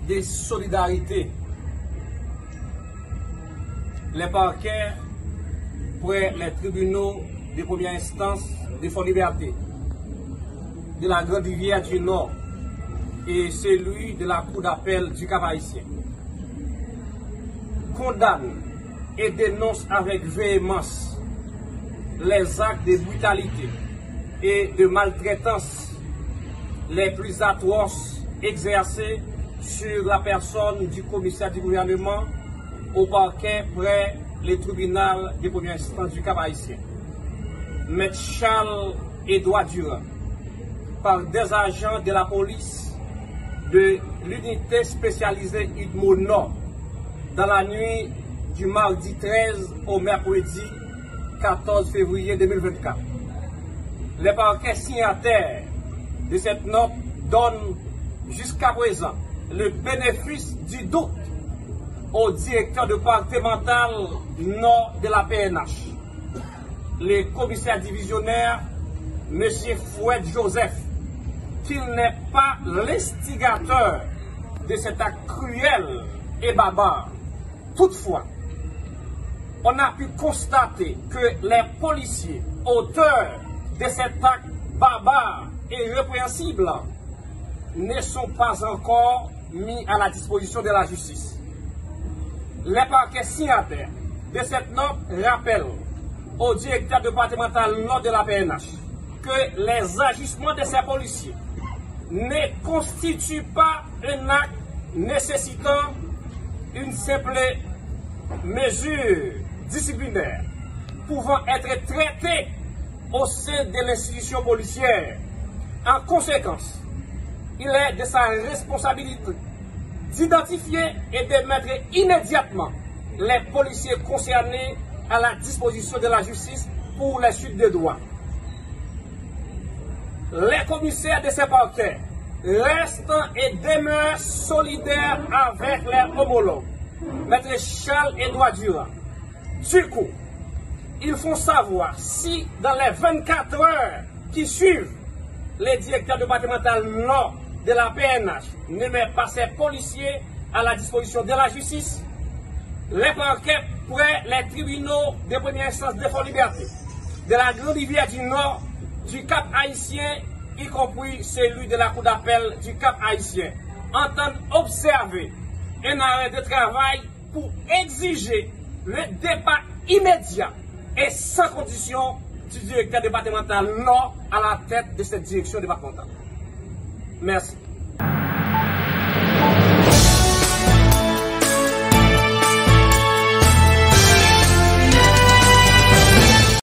de solidarité. Les parquets près les tribunaux de première instance de Fort Liberté, de la Grande Rivière du Nord et celui de la Cour d'appel du Cap-Haïtien condamnent et dénoncent avec véhémence les actes de brutalité et de maltraitance les plus atroces exercés sur la personne du commissaire du gouvernement au parquet près le tribunal de première instance du Cap-Haïtien, M. Charles-Édouard Durand, par des agents de la police de l'unité spécialisée Udmo Nord dans la nuit du mardi 13 au mercredi 14 février 2024. Les parquets signataires de cette note donnent jusqu'à présent le bénéfice du doute au directeur départemental nord de la PNH, le commissaire divisionnaire M. Fouet Joseph, qu'il n'est pas l'instigateur de cet acte cruel et barbare. Toutefois, on a pu constater que les policiers auteurs de cet acte barbare et répréhensible ne sont pas encore mis à la disposition de la justice. Les parquets signataires de cette note rappellent au directeur départemental nord de la PNH que les agissements de ces policiers ne constituent pas un acte nécessitant une simple mesure disciplinaire pouvant être traitée au sein de l'institution policière. En conséquence, il est de sa responsabilité d'identifier et de mettre immédiatement les policiers concernés à la disposition de la justice pour la suite des droits. Les commissaires de ces parquets restent et demeurent solidaires avec leurs homologues, M. Charles-Édouard Durand. Du coup, ils font savoir si dans les 24 heures qui suivent, le directeur départemental nord de la PNH ne met pas ses policiers à la disposition de la justice, les parquets près les tribunaux de première instance de Fort Liberté, de la Grande Rivière du Nord, du Cap-Haïtien, y compris celui de la Cour d'appel du Cap-Haïtien, entendent observer un arrêt de travail pour exiger le départ immédiat et sans condition du directeur départemental Nord à la tête de cette direction départementale. Merci.